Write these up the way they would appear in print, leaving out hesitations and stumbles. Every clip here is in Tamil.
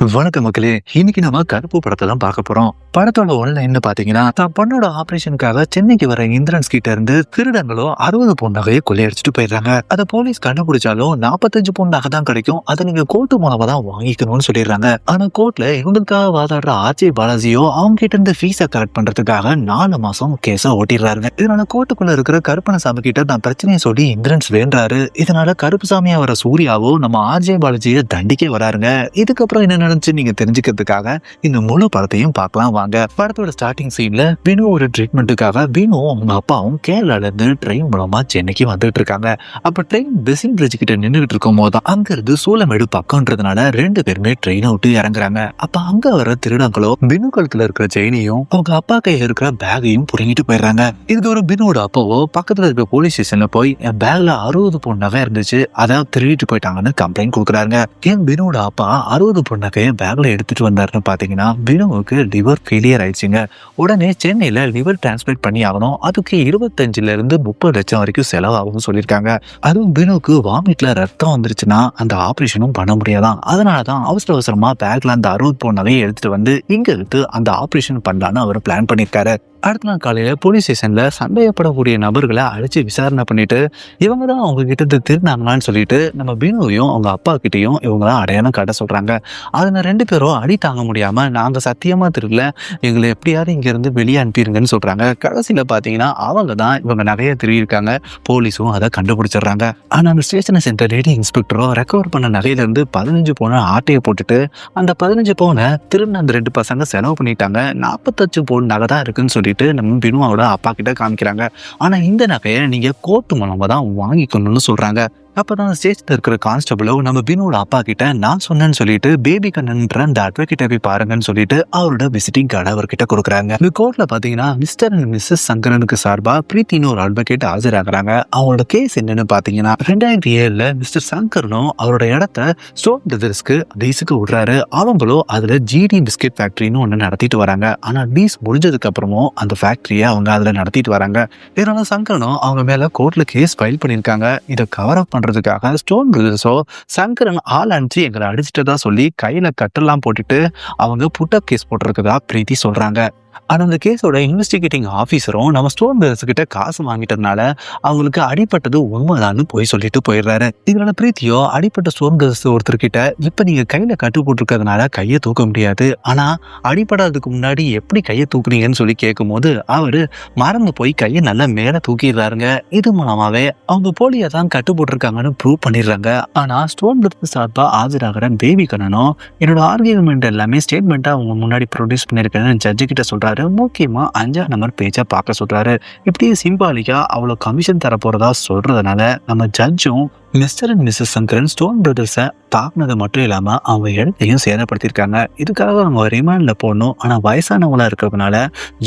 வணக்கம் மக்களே. இன்னைக்கு நம்ம கருப்பு படத்தை தான் பார்க்க போறோம். படத்தோட ஒன்ல என்ன பாத்தீங்கன்னா, தான் பொண்ணோட ஆபரேஷனுக்காக சென்னைக்கு வர இந்திரன்ஸ் கிட்ட இருந்து திருடங்களோ 60 பவுன் நகையை கொள்ளையடிச்சிட்டு போயிடுறாங்க. அதை போலீஸ் கண்டுபிடிச்சாலும் 45 பவுன் நகை தான் கிடைக்கும், அதை நீங்க கோர்ட்டு மூலமா தான் வாங்கிக்கணும்னு சொல்லிடுறாங்க. ஆனா கோர்ட்ல இவங்களுக்காக வாதாடுற ஆர்ஜே பாலாஜியோ அவங்க கிட்ட இருந்து ஃபீஸை கலெக்ட் பண்றதுக்காக 4 மாசம் கேஸை ஓட்டிடுறாங்க. இதனால கோர்ட்டுக்குள்ள இருக்கிற கருப்பணசாமி கிட்ட நான் பிரச்சனையை சொல்லி இந்திரன்ஸ் வேண்டாரு. இதனால கருப்புசாமியா வர சூர்யாவோ நம்ம ஆர்ஜே பாலாஜியை தண்டிக்க வராருங்க. இதுக்கப்புறம் என்ன நடந்துச்சு நீங்க தெரிஞ்சுக்கிறதுக்காக இந்த முழு படத்தையும் பார்க்கலாம் வாங்க. படத்தோட ஸ்டார்டிங் சீன்ல வினு ஒரு ட்ரீட்மெண்ட்டுக்காக வினு அவங்க அப்பாவும் கேரளால இருந்து ட்ரெயின் மூலமா சென்னைக்கு வந்துட்டு இருக்காங்க. அப்ப ட்ரெயின் பெசிங் பிரிட்ஜ் கிட்ட நின்றுட்டு இருக்கும் போது அங்க இருந்து சூளமேடு பக்கம்ன்றதுனால 2 பேருமே ட்ரெயினை விட்டு இறங்குறாங்க. அப்ப அங்க வர திருடங்களோ பினு கழுத்துல இருக்கிற செயினையும் அவங்க அப்பா கையில இருக்கிற பேகையும் புடுங்கிட்டு போயிடுறாங்க. இது ஒரு பினுவோட அப்பாவோ பக்கத்துல இருக்க போலீஸ் ஸ்டேஷன்ல போய் என் பேக்ல 60 பவுன் நகை இருந்துச்சு, அதை திருடிட்டு போயிட்டாங்கன்னு கம்ப்ளைண்ட் கொடுக்குறாங்க. ஏன் பினுவோட அப்பா 60 பவுன் நகையை பேக்ல எடுத்துட்டு வந்தாருன்னு பாத்தீங்கன்னா, பினுவுக்கு லிவர் ஃபெயிலியர் ஆயிடுச்சுங்க. உடனே சென்னையில லிவர் டிரான்ஸ்பிளேட் பண்ணி ஆகணும், அதுக்கு 25 இருந்து 30 லட்சம் வரைக்கும் செலவாகும் சொல்லியிருக்காங்க. அதுவும் பினுவுக்கு வாமிட்ல ரத்தம் வந்துருச்சுன்னா அந்த ஆபரேஷனும் பண்ண முடியாதான். அதனாலதான் அவசர அவசரமா பேக்ல அந்த 60 பவுன் நகையை எடுத்துட்டு வந்து இங்க எடுத்து அந்த ஆபரேஷன் பண்ணலான்னு அவர் பிளான் பண்ணிருக்காரு. அடுத்த நாள் காலையில போலீஸ் ஸ்டேஷன்ல சந்தேகப்படக்கூடிய நபர்களை அழைச்சி விசாரணை பண்ணிட்டு இவங்க தான் அவங்க கிட்ட திருநாங்களான்னு சொல்லிட்டு நம்ம பீனுவையும் அவங்க அப்பா கிட்டையும் இவங்க தான் அடையாளம் காட்ட சொல்றாங்க. அதுல 2 பேரும் அடி தாங்க முடியாம நாங்க சத்தியமா தெரியல, எங்களை எப்படியாவது இங்க இருந்து வெளியே அனுப்பிடுங்கன்னு சொல்றாங்க. கடைசியில பாத்தீங்கன்னா அவங்க தான் இவங்க நகையை திருடியிருக்காங்க. போலீஸும் அதை கண்டுபிடிச்சிடுறாங்க. ஆனா அந்த ஸ்டேஷனை சென்ற லேடி இன்ஸ்பெக்டரோ ரெக்கவர் பண்ண நகையில இருந்து 15 பவுன ஆட்டையை போட்டுட்டு அந்த 15 பவுனை திரும்ப அந்த 2 பசங்க செலவு பண்ணிட்டாங்க. 45 பவுன் நகை தான் இருக்குன்னு சொல்லி நம்ம பினுவோட அப்பா கிட்ட காமிக்கிறாங்க. ஆனா இந்த நகையை நீங்க கோர்ட்டு மூலமா தான் வாங்கிக்கணும்னு சொல்றாங்க. அப்பதான் ஸ்டேஜ்ல இருக்கிற கான்ஸ்டபிளோ நம்ம பினுவோட அப்பா கிட்ட நான் சொன்னேன்னு சொல்லிட்டு பேபி கண்ணன்ற அந்த அட்வொகேட்டை போய் பாருங்கன்னு சொல்லிட்டு அவரோட விசிட்டிங் கார்டு அவர்கிட்ட கொடுக்குறாங்க. இந்த கோர்ட்ல பாத்தீங்கன்னா மிஸ்டர் அண்ட் மிஸ்ஸஸ் சங்கரனுக்கு சார்பா பிரீத்தின்னு ஒரு அட்வொகேட் ஆஜராகிறாங்க. அவங்களோட கேஸ் என்னன்னு பாத்தீங்கன்னா 2007 மிஸ்டர் சங்கரனும் அவரோட இடத்த ஸ்டோன் பிரதர்ஸ்க்கு லீஸுக்கு விடுறாரு. அவங்களும் அதுல ஜிடி பிஸ்கெட் ஃபேக்டரின்னு ஒண்ணு நடத்திட்டு வராங்க. ஆனா லீஸ் முடிஞ்சதுக்கு அப்புறமும் அந்த ஃபேக்டரியை அவங்க அதுல நடத்திட்டு வராங்க. இதனால சங்கரனும் அவங்க மேல கோர்ட்ல கேஸ் ஃபைல் பண்ணிருக்காங்க. இதை கவர் அப் பண்றதுக்காக ஸ்டோன் பிரதர்ஸோ சங்கரன் ஆள் அனுப்பிச்சு எங்களை அடிச்சுட்டதா சொல்லி கையில கட்டெல்லாம் போட்டுட்டு அவங்க புட்டப் கேஸ் போட்டிருக்கதா பிரீத்தி சொல்றாங்க. ஆனா அந்த கேஸோட இன்வெஸ்டிகேட்டிங் ஆபீசரும் நம்ம ஸ்டோன் பிரதர்ஸ் கிட்ட காசு வாங்கிட்டதுனால அவங்களுக்கு அடிப்பட்டது உண்மைதான்னு போய் சொல்லிட்டு போயிடுறாரு. இதனால பிரீத்தியோ அடிப்பட்ட ஸ்டோன் பிரதர்ஸ் ஒருத்தர்கிட்ட இப்ப நீங்க கையில கட்டு போட்டிருக்கிறதுனால கையை தூக்க முடியாது, ஆனா அடிப்படாததுக்கு முன்னாடி எப்படி கையை தூக்குறீங்கன்னு சொல்லி கேட்கும் போது அவரு மறந்து போய் கையை நல்லா மேல தூக்கிடுறாருங்க. இது மூலமாவே அவங்க போலியா தான் கட்டு போட்டிருக்காங்கன்னு ப்ரூவ் பண்ணிடுறாங்க. ஆனா ஸ்டோன் பிரதர்ஸ் சார்பா ஆஜராகிற பேபி கண்ணனும் என்னோட ஆர்கியூமெண்ட் எல்லாமே ஸ்டேட்மெண்ட்டா அவங்க முன்னாடி ப்ரொடியூஸ் பண்ணிருக்கேன்னு ஜட்ஜு கிட்ட சொல்றாரு. முக்கியமா 5ஆம் நம்பர் பேஜை பார்க்க சொல்றாரு. இப்படியே சிம்பாலிக்கா அவ்வளவு கமிஷன் தர போறதா சொல்றதுனால நம்ம ஜட்ஜும் mister and missus Sankaran stone பிரதர்ஸை தாக்குனது மட்டும் இல்லாம அவங்க இடத்தையும் சேதப்படுத்திருக்காங்க. இதுக்காக அவங்க ரிமாண்ட்ல போடணும், ஆனா வயசானவங்களா இருக்கிறதுனால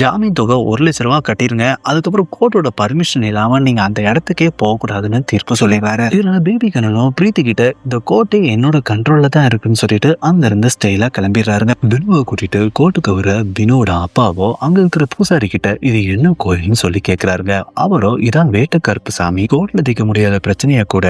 ஜாமீன் தொகை 1 லட்ச ரூபா கட்டிருங்க, அதுக்கப்புறம் கோர்ட்டோட பர்மிஷன் இல்லாம நீங்க அந்த இடத்துக்கே போகக்கூடாதுன்னு தீர்ப்பு சொல்லிடுறாரு. இதனால பேபி கண்ணனும் பிரீத்தி கிட்ட இந்த கோர்ட்டே என்னோட கண்ட்ரோல்ல தான் இருக்குன்னு சொல்லிட்டு அங்க இருந்து ஸ்டைலா கிளம்பிடுறாருங்க. பினுவை கூட்டிட்டு கோர்ட்டுக்கு வர பினுவோட அப்பாவோ அங்க இருக்கிற பூசாரி கிட்ட இது என்ன கோயில்னு சொல்லி கேட்கிறாருங்க. அவரோ இதான் வேட்ட கருப்புசாமி, கோர்ட்ல தீர்க்க முடியாத பிரச்சனைய கூட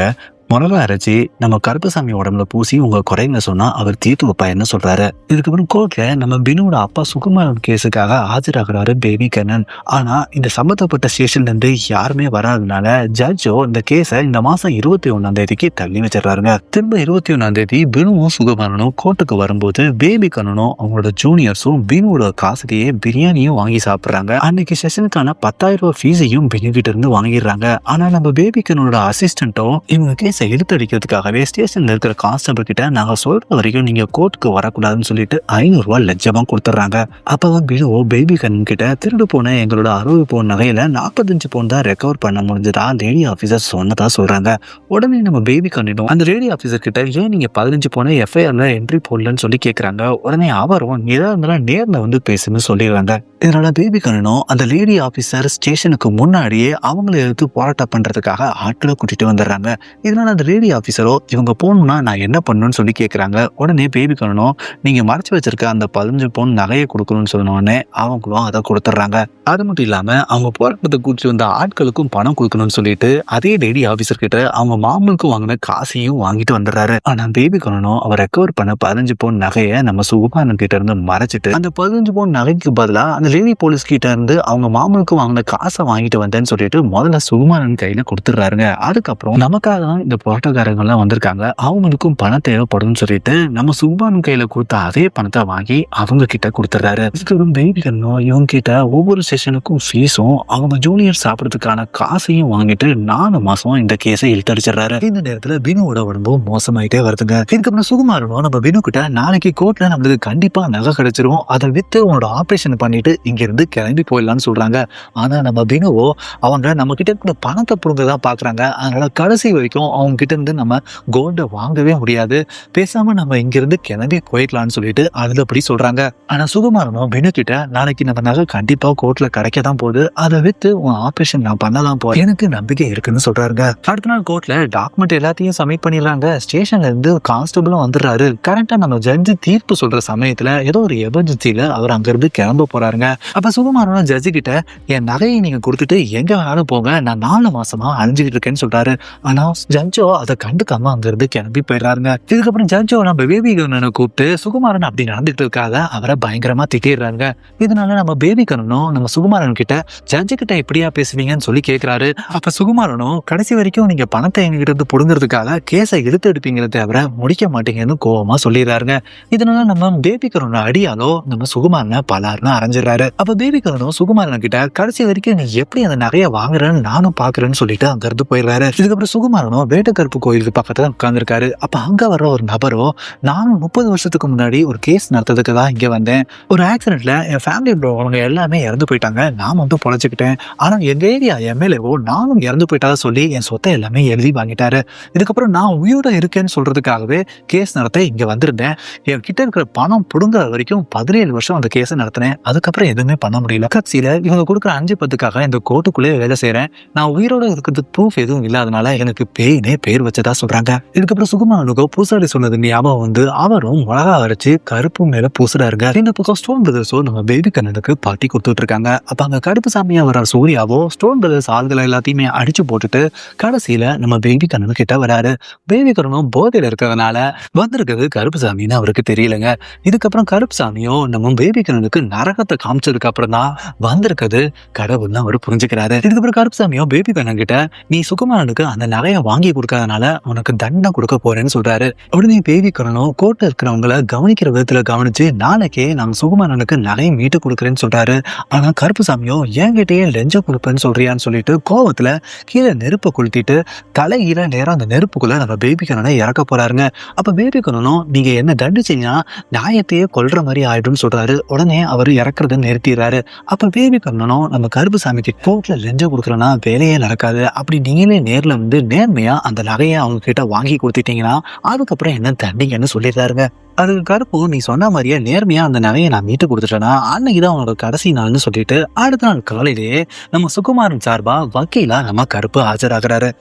மிளகா அரைச்சி நம்ம கருப்பசாமி உடம்புல பூசி உங்க குறைங்க சொன்னா அவர் தீர்த்து வைப்பாருன்னு சொல்றாரு. இதுக்கப்புறம் கோர்ட்ல நம்ம பினுவோட அப்பா சுகுமாரன் கேஸுக்காக ஆஜராகிறாரு பேபி கண்ணன். ஆனா இந்த சம்பந்தப்பட்ட ஸ்டேஷன்ல இருந்து யாருமே வராதனால ஜட்ஜோ இந்த கேஸை இந்த மாசம் 21ஆம் தேதிக்கு தள்ளி வச்சிடறாருங்க. திரும்ப 21ஆம் தேதி பினுவும் சுகுமாரனும் கோர்ட்டுக்கு வரும்போது பேபி கண்ணனும் அவங்களோட ஜூனியர்ஸும் பினுவோட காசுலயே பிரியாணியும் வாங்கி சாப்பிடுறாங்க. அன்னைக்கு செஷனுக்கான 10,000 ரூபாய் ஃபீஸையும் பினு கிட்ட இருந்து வாங்கிடுறாங்க. ஆனா நம்ம பேபி கண்ணனோட அசிஸ்டன்ட்டும் இவங்க கேஸ் இழுத்தடிக்கிறதுக்காகவே ஸ்டேஷன்ல இருக்கிற கான்ஸ்டபிள் கிட்ட நாங்க சொல்ற வரைக்கும் நீங்க கோர்ட்டுக்கு வரக்கூடாதுன்னு சொல்லிட்டு 500 ரூபாய் லட்சமா கொடுத்துறாங்க. அப்பதான் பினுவோ பேபி கண்ணன் கிட்ட திருடு போன எங்களோட 60 பவுன் நகையில 45 பவுன் தான் ரெக்கவர் பண்ண முடிஞ்சதா லேடி ஆபீசர் சொன்னதா சொல்றாங்க. உடனே நம்ம பேபி கண்ணனும் அந்த லேடி ஆபீசர் கிட்ட ஏன் நீங்க 15 பவுன எஃப்ஐஆர்ல என்ட்ரி போடலன்னு சொல்லி கேட்கறாங்க. உடனே அவரும் ஏதா இருந்தாலும் நேர்ல வந்து பேசுன்னு சொல்லிடுறாங்க. இதனால பேபி கண்ணனும் அந்த லேடி ஆபீசர் ஸ்டேஷனுக்கு முன்னாடியே அவங்களை எடுத்து போராட்டம் பண்றதுக்காக ஆட்களை கூட்டிட்டு வந்துடுறாங்க. இதனால அந்த லேடி ஆபீசரோ இவங்க போகணும்னா நான் என்ன பண்ணணும்னு சொல்லி கேட்கறாங்க. உடனே பேபி கண்ணனும் நீங்க மறைச்சு வச்சிருக்க அந்த 15 பவுன் நகையை கொடுக்கணும்னு சொன்ன உடனே அவங்களும் அதை கொடுத்துட்றாங்க. அது மட்டும் இல்லாம அவங்க போராட்டத்தை கூட்டி வந்த ஆட்களுக்கும் பணம் கொடுக்கணும்னு சொல்லிட்டு அதே லேடி ஆபீசர் கிட்ட அவங்க மாமலுக்கும் வாங்கின காசையும் வாங்கிட்டு வந்துடுறாரு. ஆனா பேபி கண்ணனும் அவர் ரெக்கவர் பண்ண 15 பவுன் நகையை நம்ம சுகுமாரன் கிட்ட இருந்து மறைச்சிட்டு அந்த 15 பவுன் நகைக்கு பதிலா அந்த லேடி போலீஸ் கிட்ட இருந்து அவங்க மாமலுக்கு வாங்கின காசை வாங்கிட்டு வந்தேன்னு சொல்லிட்டு முதல்ல சுகுமாரன் கையில கொடுத்துடுறாருங்க. அதுக்கப்புறம் நமக்காக தான் இந்த போராட்டக்காரங்க எல்லாம் வந்திருக்காங்க, அவங்களுக்கும் பணம் தேவைப்படும் சொல்லிட்டு நம்ம சுகுமாரன் கையில கொடுத்த அதே பணத்தை வாங்கி அவங்க கிட்ட கொடுத்துறாரு. இதுக்கப்புறம் பேபி கண்ணனும் இவங்க கிட்ட ஒவ்வொரு செஷனுக்கும் ஃபீஸும் அவங்க ஜூனியர் சாப்பிடறதுக்கான காசையும் வாங்கிட்டு 4 மாசம் இந்த கேஸை இழுத்தடிச்சிடறாரு. இந்த நேரத்துல பினுவோட உடம்பும் மோசமாயிட்டே வருதுங்க. இதுக்கப்புறம் சுகுமாரனும் நம்ம பினு கிட்ட நாளைக்கு கோர்ட்ல நம்மளுக்கு கண்டிப்பா நகை கிடைச்சிரும், அதை வித்து உன்னோட ஆபரேஷன் பண்ணிட்டு இங்க இருந்து கிளம்பி போயிடலாம்னு சொல்றாங்க. ஆனா நம்ம பினுவோ அவங்க நம்ம கிட்ட இருக்கிற பணத்தை புடுங்கதான் பாக்குறாங்க. அதனால கடைசி வரைக்கும் அவங்க கிட்ட இருந்து நம்ம கோல்ட வாங்கவே முடியாது, பேசாம நம்ம இங்க இருந்து கிளம்பி போயிடலாம்னு சொல்லிட்டு அதுலபடி சொல்றாங்க. ஆனா சுகுமாரனும் பினு கிட்ட நாளைக்கு நம்ம நகை கண்டிப்பா கோர்ட்ல கிடைக்கதான் போகுது, அதை வித்து உன் ஆபரேஷன் நான் பண்ணலாம் போ, எனக்கு நம்பிக்கை இருக்குன்னு சொல்றாங்க. அடுத்த நாள் கோர்ட்ல டாக்குமெண்ட் எல்லாத்தையும் சப்மிட் பண்ணிடுறாங்க. ஸ்டேஷன்ல இருந்து கான்ஸ்டபிளும் வந்துடுறாரு. கரெக்டா நம்ம ஜட்ஜு தீர்ப்பு சொல்ற சமயத்துல ஏதோ ஒரு எமர்ஜென்சில அவர் அங்க இருந்து கிளம்ப போறாருங்க. அப்ப சுகுமாரனும் ஜட்ஜு கிட்ட என் நகையை நீங்க கொடுத்துட்டு எங்க வேணாலும் போங்க, நான் 4 மாசமா அழிஞ்சுக்கிட்டு இருக்கேன்னு சொல்றாரு. ஆனா ஜட்ஜோ அதை கண்டுக்காம அங்க இருந்து கிளம்பி போயிடுறாருங்க. இதுக்கப்புறம் ஜட்ஜோ நம்ம பேபி கண்ணனை கூப்பிட்டு சுகுமாரன் அப்படி நடந்துட்டு இருக்காத அவரை பயங்கரமா திட்டிடுறாங்க. இதனால நம்ம பேபி கண்ணனும் நம்ம சுகுமாரன் கிட்ட ஜட்ஜு கிட்ட எப்படியா பேசுவீங்கன்னு சொல்லி கேட்கிறாரு. அப்ப சுகுமாரனும் கடைசி வரைக்கும் நீங்க பணத்தை என்கிட்ட இருந்து புடுங்கிறதுக்காக கேஸை இழுத்து எடுப்பீங்களே தவிர முடிக்க மாட்டீங்கன்னு கோவமா சொல்லிடுறாருங்க. இதனால நம்ம பேபி கண்ணனை அடியாலோ நம்ம சுகுமாரனை பலாருன்னு அரைஞ்சிடறாரு. அப்ப பேபி கண்ணனும் சுகுமாரன் கிட்ட கடைசி வரைக்கும் நீ எப்படி அந்த நகையை வாங்குறேன்னு நானும் பாக்குறேன்னு சொல்லிட்டு அங்க இருந்து போயிடுறாரு. இதுக்கப்புறம் சுகுமாரனும் வேட்டக்கருப்பு கோயிலுக்கு பக்கத்துல உட்கார்ந்துருக்காரு. அப்ப அங்க வர்ற ஒரு நபரோ நானும் 30 வருஷத்துக்கு முன்னாடி ஒரு கேஸ் நடத்துறதுக்கு தான் இங்க வந்தேன், ஒரு ஆக்சிடென்ட்ல என் ஃபேமிலி அவங்க எல்லாமே இறந்து போயிட்டாங்க, நான் மட்டும் பொழைச்சுக்கிட்டேன், ஆனா எங்க ஏரியா எம்எல்ஏவோ நானும் இறந்து போயிட்டா சொல்லி என் சொத்தை எல்லாமே எழுதி வாங்கிட்டாரு. இதுக்கப்புறம் நான் உயிரோட இருக்கேன்னு சொல்றதுக்காகவே கேஸ் நடத்த இங்க வந்திருந்தேன். என் கிட்ட இருக்கிற பணம் புடுங்குற வரைக்கும் 17 வருஷம் அந்த கேஸை நடத்தினேன், அதுக்கப்புறம் எதுவுமே பண்ண முடியல. கட்சியில இவங்க கொடுக்குற 5-10க்காக இந்த கோர்ட்டுக்குள்ளே வேலை செய்யறேன், நான் உயிரோட இருக்கிறது ப்ரூஃப் எதுவும் இல்லாதனால எனக்கு பேய்னே பேர் வச்சதா சொல்றாங்க. இதுக்கப்புறம் சுகுமாரனுக்கோ பூசாரி சொன்னது ஞாபகம் வந்து அவரும் மிளகா அரைச்சு கருப்பு மேல பூசுறாருங்க. இந்த பக்கம் ஸ்டோன் பிரதர்ஸோ நம்ம பேபி கண்ணனுக்கு பார்ட்டி கொடுத்துட்டு இருக்காங்க. அப்ப அங்க கருப்பு சாமியா வர சூர்யாவோ ஸ்டோன் பிரதர்ஸ் ஆள்களை எல்லாத்தையுமே அடிச்சு போட்டுட்டு கடைசியில நம்ம பேபி கண்ணனு கிட்ட வராரு. பேபி கண்ணனும் போதையில இருக்கிறதுனால வந்திருக்கிறது கருப்பு சாமின்னு அவருக்கு தெரியலங்க. இதுக்கப்புறம் கருப்பு சாமியோ நம்ம பேபி கண்ணனுக்கு நரகத்தை காமிச்சதுக்கு அப்புறம் தான் வந்திருக்கிறது கடவுள்னு அவர் புரிஞ்சுக்கிறாரு. இதுக்கப்புறம் கருப்பு சாமியோ பேபி கண்ணன் கிட்ட நீ சுகுமாரனுக்கு அந்த நகையை வாங்கி கொடுக்காதனால உனக்கு தண்டனை கொடுக்க போறேன்னு சொல்றாரு. உடனே பேபி கண்ணனும் கோர்ட்ல இருக்கிறவங்களை கவனிக்கிற விதத்துல கவனிச்சு நாளைக்கே நான் சுகுமாரனுக்கு நகையை மீட்டு கொடுக்குறேன்னு சொல்றாரு. ஆனா கருப்பு சாமியோ என்கிட்டயே லெஞ்சம் கொடுப்பேன்னு சொல்றியான்னு சொல்லிட்டு கோவத்துல கீழே நெருப்பை கொளுத்திட்டு தலையில நேரம் அந்த நெருப்புக்குள்ள நம்ம பேபி கண்ணனை இறக்க போறாருங்க. அப்ப பேபி கண்ணனும் நீங்க என்ன தண்டிச்சீங்கன்னா நியாயத்தையே கொல்ற மாதிரி ஆயிடும்னு சொல்றாரு. உடனே அவர் இறக்குறத நிறுத்திடுறாரு. அப்ப பேபி கண்ணனும் நம்ம கருப்பு சாமிக்கு கோர்ட்ல லெஞ்சம் கொடுக்குறேன்னா வேலையே நடக்காது, அப்படி நீங்களே நேர்ல வந்து நேர்மையா அந்த நகையை அவங்க கிட்ட வாங்கி கொடுத்துட்டீங்கன்னா அதுக்கப்புறம் என்ன தண்டிங்கன்னு சொல்லிடுறாருங்க. அதுக்கு கருப்பு நீ சொன்ன மாதிரியே நேர்மையா அந்த நகையை நான் மீட்டு கொடுத்துட்டேன்னா அன்னைக்குதான் அவனோட கடைசி நாள்னு சொல்லிட்டு அடுத்த நாள் காலையிலேயே நம்ம சுகுமாரன் சார்பா வக்கீலா நம்ம கருப்பு ஆஜராகிறாரு.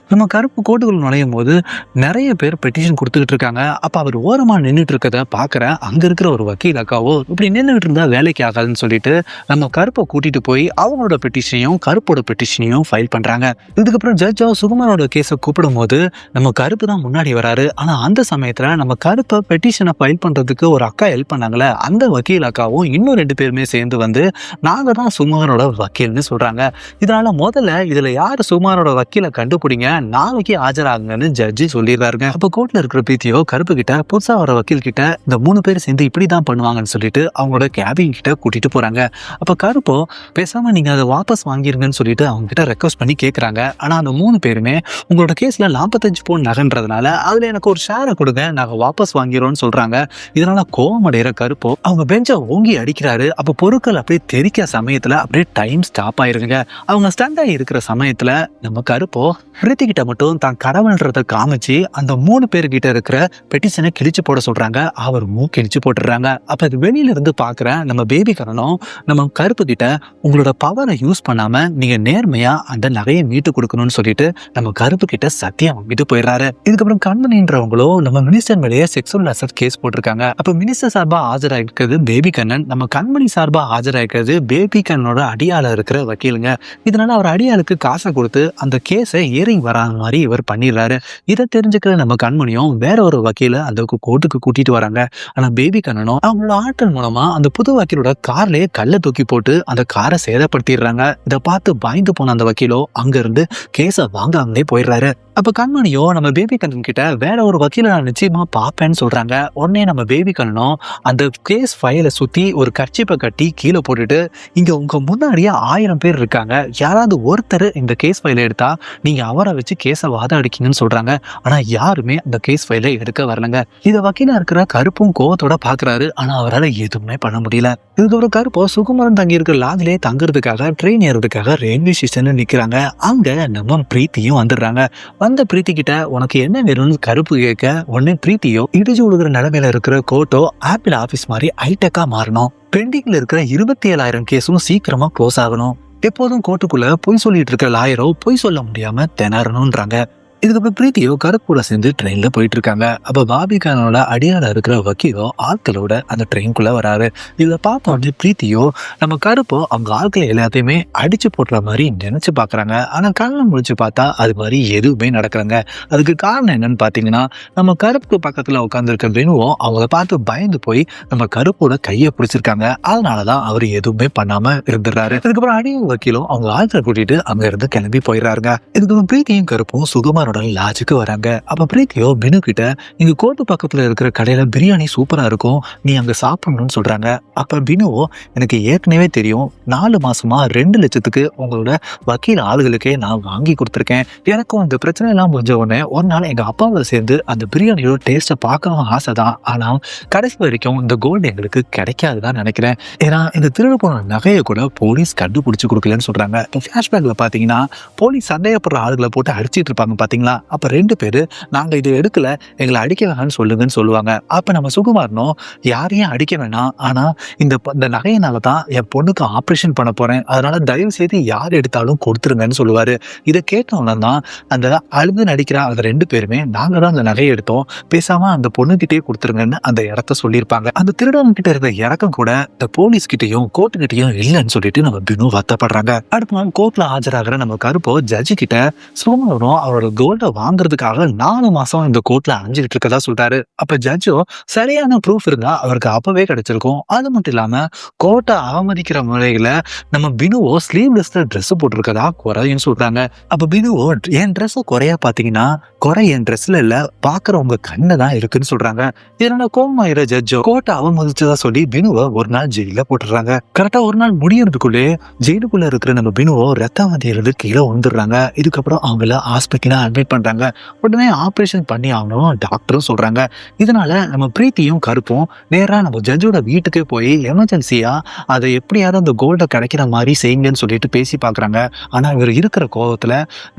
நம்ம கருப்பு கோர்ட்டுக்குள்ள நுழையும் போது நிறைய பேர் பெட்டிஷன் கொடுத்துக்கிட்டு இருக்காங்க. அப்ப அவர் ஓரமா நின்றுட்டு இருக்கத பாக்குற அங்க இருக்கிற ஒரு வக்கீல் அக்காவோ இப்படி நின்றுட்டு இருந்தா வேலைக்கு ஆகாதுன்னு சொல்லிட்டு நம்ம கருப்பை கூட்டிட்டு போய் அவங்களோட பெட்டிஷனையும் கருப்போட பெட்டிஷனையும் ஃபைல் பண்றாங்க. இதுக்கப்புறம் ஜட்ஜோ சுகுமாரோட கேஸை கூப்பிடும் போது நம்ம கருப்பு தான் முன்னாடி வராரு. ஆனா அந்த சமயத்துல நம்ம கருப்பை பெட்டிஷனை ஃபைல் பண்றதுக்கு ஒரு அக்கா ஹெல்ப் பண்ணாங்களே, அந்த வக்கீல் அக்காவும் இன்னும் 2 பேருமே சேர்ந்து வந்து நாங்க தான் சுகுமாரோட வக்கீல்னு சொல்றாங்க. இதனால முதல்ல இதுல யாரு சுகுமாரோட வக்கீலை கண்டுபிடிங்க, நாளைக்கு ஆஜராகுங்கன்னு ஜட்ஜி சொல்லிடுறாருங்க. அப்ப கோர்ட்ல இருக்கிற பீத்தியோ கருப்பு கிட்ட புதுசா வர வக்கீல் கிட்ட இந்த 3 பேர் சேர்ந்து இப்படிதான் பண்ணுவாங்கன்னு சொல்லிட்டு அவங்களோட கேபின் கிட்ட கூட்டிட்டு போறாங்க. அப்ப கருப்போ பேசாம நீங்க அதை வாபஸ் வாங்கிருங்கன்னு சொல்லிட்டு அவங்க கிட்ட ரெக்வஸ்ட் பண்ணி கேட்கறாங்க. ஆனா அந்த 3 பேருமே உங்களோட கேஸ்ல 45 பவுன் நகைன்றதுனால அதுல எனக்கு ஒரு ஷேரை கொடுங்க, நாங்க வாபஸ் வாங்கிறோம்னு சொல்றாங்க. இதனால கோவம் அடைகிற கருப்போ அவங்க பெஞ்சை ஓங்கி அடிக்கிறாரு. அப்ப பொருட்கள் அப்படியே தெரிக்கிற சமயத்துல அப்படியே டைம் ஸ்டாப் ஆயிருங்க. அவங்க ஸ்டண்ட் ஆகி இருக்கிற சமயத்துல நம்ம கருப்போ பிரீத்தி கிட்ட மட்டும் தான் கடவுள்ன்றத காமிச்சு அந்த 3 பேர்கிட்ட இருக்கிற பெட்டிஷனை கிழிச்சு போட சொல்றாங்க. அவர் கிழிச்சு போட்டுறாங்க. அப்ப இது வெளியில இருந்து பாக்குற நம்ம பேபி கண்ணனும் நம்ம கருப்பு கிட்ட உங்களோட பவரை யூஸ் பண்ணாம நீங்க நேர்மையா அந்த நகையை மீட்டு கொடுக்கணும்னு சொல்லிட்டு நம்ம கருப்பு கிட்ட சத்தியம் வாங்கிட்டு போயிடுறாரு. இதுக்கப்புறம் கண்மணின்றவங்களும் நம்ம மினிஸ்டர் மேலேயே செக்ஸுவல் அசால்ட் கேஸ் போட்டிருக்காங்க. அப்ப மினிஸ்டர் சார்பா ஆஜராயிருக்கிறது பேபி கண்ணன், நம்ம கண்மணி சார்பா ஆஜராயிருக்கிறது பேபி கண்ணனோட அடியால இருக்கிற வக்கீலுங்க. இதனால அவர் அடியாளுக்கு காசை கொடுத்து அந்த கேஸை ஏறிங் வராத மாதிரி இவர் பண்ணிடுறாரு. இதை தெரிஞ்சுக்கிற நம்ம கண்மணியும் வேற ஒரு வக்கீல அந்த கோர்ட்டுக்கு கூட்டிட்டு வராங்க. ஆனா பேபி கண்ணனும் அவங்களோட ஆட்கள் மூலமா அந்த புது வக்கீலோட கார்லயே கல்லை தூக்கி போட்டு அந்த காரை சேதப்படுத்திடுறாங்க. இதை பார்த்து பயந்து போன அந்த வக்கீலோ அங்க இருந்து கேஸை வாங்காமலே போயிடுறாரு. அப்ப கண்மணியோ நம்ம பேபி கண்ணன் கிட்ட வேற ஒரு வக்கீல நான் நிச்சயமா பாப்பேன்னு சொல்றாங்க. உடனே நம்ம பேபி கண்ணனும் அந்த கேஸ் ஃபைலை சுத்தி ஒரு கர்ச்சிப்பை கட்டி கீழே போட்டுட்டு, இங்க உங்க முன்னாடியே 1000 பேர் இருக்காங்க, யாராவது ஒருத்தர் இந்த கேஸ் ஃபைலை எடுத்தா நீங்க அவரை வச்சு கேஸை வாதாடிக்கணும்னு சொல்றாங்க. ஆனா யாருமே அந்த கேஸ் ஃபைலை எடுக்க வரலங்க. இத வக்கீலா இருக்கிற கருப்பும் கோவத்தோட பாக்குறாரு. ஆனா அவரால் எதுவுமே பண்ண முடியல. இதுக்கப்புறம் கருப்போ சுகுமாரன் தங்கி இருக்கிற லாகிலே தங்குறதுக்காக ட்ரெயின் ஏறதுக்காக ரயில்வே ஸ்டேஷன்ல நிக்கிறாங்க. அங்க நம்ம பிரீத்தியும் வந்துடுறாங்க. வந்த பிரீத்தி கிட்ட உனக்கு என்ன வேணும்னு கருப்பு கேட்க, உடனே பிரீத்தியோ இடிச்சு விழுகிற நிலைமையில இருக்கிற கோர்ட்டோ ஆப்பிள் ஆபீஸ் மாதிரி ஹைடெக்கா மாறணும், பெண்டிங்ல இருக்கிற 27,000 கேஸும் சீக்கிரமா க்ளோஸ் ஆகணும், எப்போதும் கோர்ட்டுக்குள்ள பொய் சொல்லிட்டு இருக்கிற லாயரோ பொய் சொல்ல முடியாம திணறணும்ன்றாங்க. இதுக்கப்புறம் பிரீத்தியோ கருப்பூட சேர்ந்து ட்ரெயின்ல போயிட்டு இருக்காங்க. அப்ப பாபிகானோட அடியால இருக்கிற வக்கீலோ ஆட்களோட அந்த ட்ரெயின்குள்ள வராரு. இதை பார்த்த உடனே பிரீத்தியோ நம்ம கருப்போ அவங்க ஆட்களை எல்லாத்தையுமே அடிச்சு போட்டுற மாதிரி நினைச்சு பாக்குறாங்க. ஆனா கண்ணை முடிச்சு பார்த்தா அது மாதிரி எதுவுமே நடக்கிறாங்க. அதுக்கு காரணம் என்னன்னு பாத்தீங்கன்னா, நம்ம கருப்புக்கு பக்கத்துல உட்காந்துருக்க வெனுவோ அவங்கள பார்த்து பயந்து போய் நம்ம கருப்போட கையை பிடிச்சிருக்காங்க. அதனாலதான் அவர் எதுவுமே பண்ணாம இருந்துடுறாரு. இதுக்கப்புறம் அடியும் வக்கீலும் அவங்க ஆட்களை கூட்டிட்டு அங்க இருந்து கிளம்பி போயிடுறாருங்க. இதுக்கப்புறம் பிரீத்தியும் கருப்பும் சுகுமாரோட லாட்ஜுக்கு வராங்க. அப்ப பிரீத்தியோ பினு கிட்ட இங்க கோர்ட்டு பக்கத்துல இருக்கிற கடையில பிரியாணி சூப்பரா இருக்கும், நீ அங்க சாப்பிடணும்னு சொல்றாங்க. அப்ப பினுவோ எனக்கு ஏற்கனவே தெரியும், 4 மாசமா 2 லட்சத்துக்கு உங்களோட வக்கீல் ஆளுகளுக்கே நான் வாங்கி கொடுத்துருக்கேன். எனக்கும் அந்த பிரச்சனை எல்லாம் முடிஞ்ச உடனே ஒரு நாள் எங்க அப்பாவோட சேர்ந்து அந்த பிரியாணியோட டேஸ்ட்டை பார்க்கவும் ஆசைதான். ஆனா கடைசி வரைக்கும் இந்த கோல்டு எங்களுக்கு கிடைக்காதுதான் நினைக்கிறேன். ஏன்னா இந்த திருடு போன நகையை கூட போலீஸ் கண்டுபிடிச்சு கொடுக்கலன்னு சொல்றாங்க. இப்போ பிளாஷ்பேக்ல பாத்தீங்கன்னா போலீஸ் சந்தேகப்படுற ஆளுகளை போட்டு அடிச்சிட்டு இருப்பாங்க பாத்தீங்களா. அப்ப 2 பேரு நாங்க இதை எடுக்கல, எங்களை அடிக்க வேணாம்னு சொல்லுங்கன்னு சொல்லுவாங்க. அப்ப நம்ம சுகுமாரனும் யாரையும் அடிக்க வேணாம், ஆனா இந்த நகையினாலதான் என் பொண்ணுக்கு ஆபரேஷன் பண்ண போறேன், அதனால தயவு செய்து யார் எடுத்தாலும் கொடுத்துருங்கன்னு சொல்லுவாரு. இதை கேட்டவன தான் அந்த அழுது நடிக்கிற அந்த 2 பேருமே நாங்க தான் அந்த நகையை எடுத்தோம், பேசாம அந்த பொண்ணுகிட்டே கொடுத்துருங்கன்னு அந்த இடத்த சொல்லியிருப்பாங்க. அந்த திருடன் கிட்ட இருந்த இறக்கம் கூட இந்த போலீஸ் கிட்டையும் கோர்ட்டு கிட்டையும் இல்லைன்னு சொல்லிட்டு நம்ம பினு வருத்தப்படுறாங்க. அடுத்த நாள் கோர்ட்ல ஆஜராகிற நம்ம கருப்போ ஜட்ஜி கிட்ட சுகுமாரனும் அவரோட கோல்ட வாங்குறதுக்காக 4 மாசம் இந்த கோர்ட்ல அலைஞ்சிட்டு இருக்கதா சொல்றாரு. அப்ப ஜட்ஜோ சரியான ப்ரூஃப் இருந்தா அவருக்கு அப்பவே கிடைச்சிருக்கும். அது மட்டும் இல்லாம கோர்ட்டை அவமதிக்கிற முறையில நம்ம பினுவோ ஸ்லீவ்லெஸ்ல ட்ரெஸ் போட்டிருக்கதா குறையும் சொல்றாங்க. அப்ப பினுவோ என் ட்ரெஸ் குறையா பாத்தீங்கன்னா குறை என் ட்ரெஸ்ல இல்ல, பாக்குறவங்க கண்ணு தான் இருக்குன்னு சொல்றாங்க. இதனால கோமாயிர ஜட்ஜோ கோர்ட்டை அவமதிச்சதா சொல்லி பினுவை ஒரு நாள் ஜெயில போட்டுறாங்க. கரெக்டா ஒரு நாள் முடியறதுக்குள்ளே ஜெயிலுக்குள்ள இருக்கிற நம்ம பினுவோ ரத்தவாதியிலிருந்து கீழே வந்துடுறாங்க. இதுக்கப்புறம் அவங்கள ஹாஸ்பிட்டலா அட்மிட் பண்றாங்க. உடனே ஆபரேஷன் பண்ணி ஆகணும் டாக்டரும் சொல்றாங்க. இதனால நம்ம பிரீத்தியும் கருப்பும் நேரா நம்ம ஜட்ஜோட வீட்டுக்கே போய் எமர்ஜென்சியா அதை எப்படியாவது அந்த கோல்ட கிடைக்கிற மாதிரி செய்யுங்கன்னு சொல்லிட்டு பேசி பாக்குறாங்க. ஆனா இவர் இருக்கிற கோபத்துல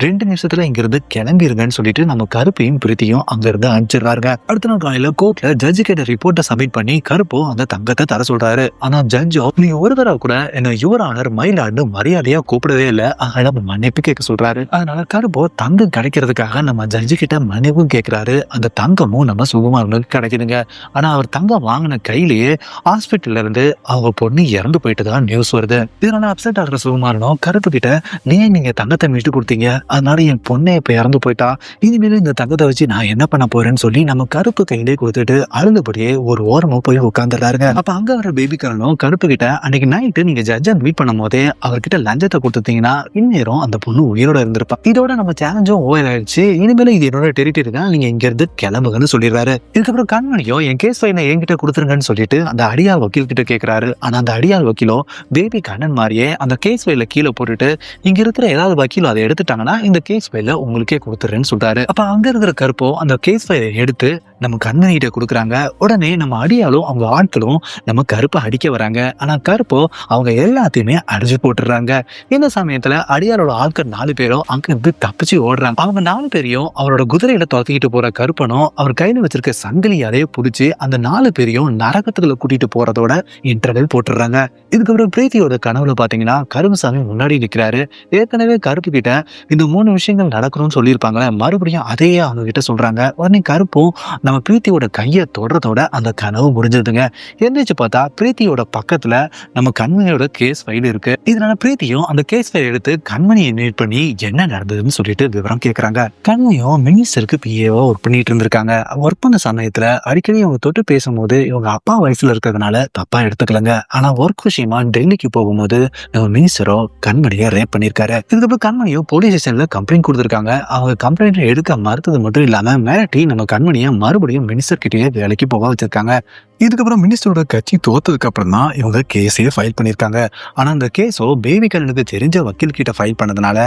2 நிமிஷத்துல இங்க இருந்து கிளம்பிருங்கன்னு சொல்லிட்டு நம்ம கருப்பையும் பிரீத்தியும் அங்க இருந்து அனுப்பிச்சிடுறாங்க. அடுத்த நாள் காலையில கோர்ட்ல ஜட்ஜு கிட்ட ரிப்போர்ட்டை சப்மிட் பண்ணி கருப்போ அந்த தங்கத்தை தர சொல்றாரு. ஆனா ஜட்ஜோ நீ ஒரு தடவை கூட என்ன யுவர் ஆனர் மயிலாடுன்னு மரியாதையா கூப்பிடவே இல்லை, அதனால மன்னிப்பு கேட்க சொல்றாரு. அதனால கருப்போ தங்கம் கிடைக்கிறதுக்காக நம்ம ஜட்ஜு கிட்ட மன்னிப்பும் கேட்கிறாரு. அந்த தங்கமும் நம்ம சுகுமாரனுக்கு கிடைக்குதுங்க. ஆனா அவர் தங்கம் வாங்கின கையிலேயே ஹாஸ்பிட்டல்ல இருந்து அவங்க பொண்ணு இறந்து போயிட்டுதான் நியூஸ் வருது. இதனால அப்செட் ஆகிற சுகுமாரனும் கருப்பு கிட்ட நீங்க தங்கத்தை மீட்டு கொடுத்தீங்க, அதனால என் பொண்ணை இப்ப இறந்து போயிட்டா, இனிமேலும் இந்த தங்கத்தை வச்சு நான் என்ன பண்ண போறேன்னு சொல்லி நம்ம கருப்பு கையிலே கொடுத்துட்டு அழுதுபடியே ஒரு ஓரமா போய் உட்காந்துறாருங்க. அப்ப அங்க வர பேபி கரனும் கருப்பு கிட்ட அன்னைக்கு நைட்டு நீங்க ஜட்ஜை மீட் பண்ணும் போதே அவர்கிட்ட லஞ்சத்தை கொடுத்தீங்கன்னா இந்நேரம் அந்த பொண்ணு உயிரோட இருந்திருப்பா. இதோட நம்ம சேலஞ்சும் ஓவர் ஆயிடுச்சு, இனிமேல இது என்னோட டெரிட்டரி தான், நீங்க இங்க இருந்து கிளம்புங்கன்னு சொல்லிடுறாரு. இதுக்கப்புறம் கண்மணியோ என் கேஸ் ஃபைலை என்கிட்ட கொடுத்துருங்கன்னு சொல்லிட்டு அந்த அடியாள் வக்கீல் கிட்ட கேட்கிறாரு. ஆனா அந்த அடியாள் வக்கீலோ பேபி கண்ணன் மாதிரியே அந்த கேஸ் ஃபைல கீழே போட்டுட்டு இங்க இருக்கிற ஏதாவது வக்கீலோ அதை எடுத்துட்டாங்கன்னா இந்த கேஸ் ஃபைல உங்களுக்கே கொடுத்துறேன்னு சொல்றாரு. அப்ப அங்க இருக்கிற கருப்போ அந்த கேஸ் ஃபைலை எடுத்து நம்ம கண்மணி கிட்ட கொடுக்குறாங்க. உடனே நம்ம அடியாலும் அவங்க ஆட்களும் நம்ம கருப்பை அடிக்க வராங்க. ஆனா கருப்போ அவங்க எல்லாத்தையுமே அடிச்சு போட்டுறாங்க. இந்த சமயத்துல அடியாரோட ஆட்கள் 4 பேரும் அங்க இருந்து தப்பிச்சு ஓடுறாங்க. அவங்க 4 பேரையும் அவரோட குதிரையில துரத்திக்கிட்டு போற கருப்பனும் அவர் கையில வச்சிருக்க சங்கிலியாலே புடிச்சு அந்த 4 பேரையும் நரகத்துக்குள்ள கூட்டிட்டு போறதோட இன்டர்வெல் போட்டுறாங்க. இதுக்கப்புறம் பிரீத்தியோட கனவுல பாத்தீங்கன்னா கருமசாமி முன்னாடி நிக்கிறாரு. ஏற்கனவே கருப்பு கிட்ட இந்த 3 விஷயங்கள் நடக்கணும்னு சொல்லியிருப்பாங்க. மறுபடியும் அதையே அவங்க கிட்ட சொல்றாங்க. உடனே கருப்பும் நம்ம பிரீத்தியோட கையை தொடரதோட அந்த கனவு முடிஞ்சதுங்க. எந்திரிச்சு பார்த்தா பிரீத்தியோட பக்கத்துல நம்ம கண்மணியோட கேஸ் ஃபைல் இருக்கு. இதனால பிரீத்தியும் அந்த கேஸ் ஃபைல் எடுத்து கண்மணியை மீட் பண்ணி என்ன நடந்ததுன்னு சொல்லிட்டு விவரம் கேட்கறாங்க. கண்மணியும் மினிஸ்டருக்கு பிஏவா ஒர்க் பண்ணிட்டு இருந்திருக்காங்க. ஒர்க் பண்ண சமயத்துல அடிக்கடி அவங்க தொட்டு பேசும்போது இவங்க அப்பா வயசுல இருக்கிறதுனால தப்பா எடுத்துக்கலங்க. ஆனா ஒர்க் விஷயமா டெல்லிக்கு போகும்போது நம்ம மினிஸ்டரோ கண்மணியை ரேப் பண்ணிருக்காரு. இதுக்கப்புறம் கண்மணியோ போலீஸ் ஸ்டேஷன்ல கம்ப்ளைண்ட் கொடுத்திருக்காங்க. அவங்க கம்ப்ளைண்ட் எடுக்க மறுத்தது மட்டும் இல்லாம மிரட்டி நம்ம கண்மணியை மறுபடியும் மினிஸ்டர் கிட்டேயே வேலைக்கு போக வச்சிருக்காங்க. இதுக்கப்புறம் மினிஸ்டரோட கட்சி தோத்ததுக்கு அப்புறம் தான் இவங்க கேஸே ஃபைல் பண்ணிருக்காங்க. ஆனா அந்த கேஸோ பேபிகரனுக்கு தெரிஞ்ச வக்கீல் கிட்ட ஃபைல் பண்ணதுனால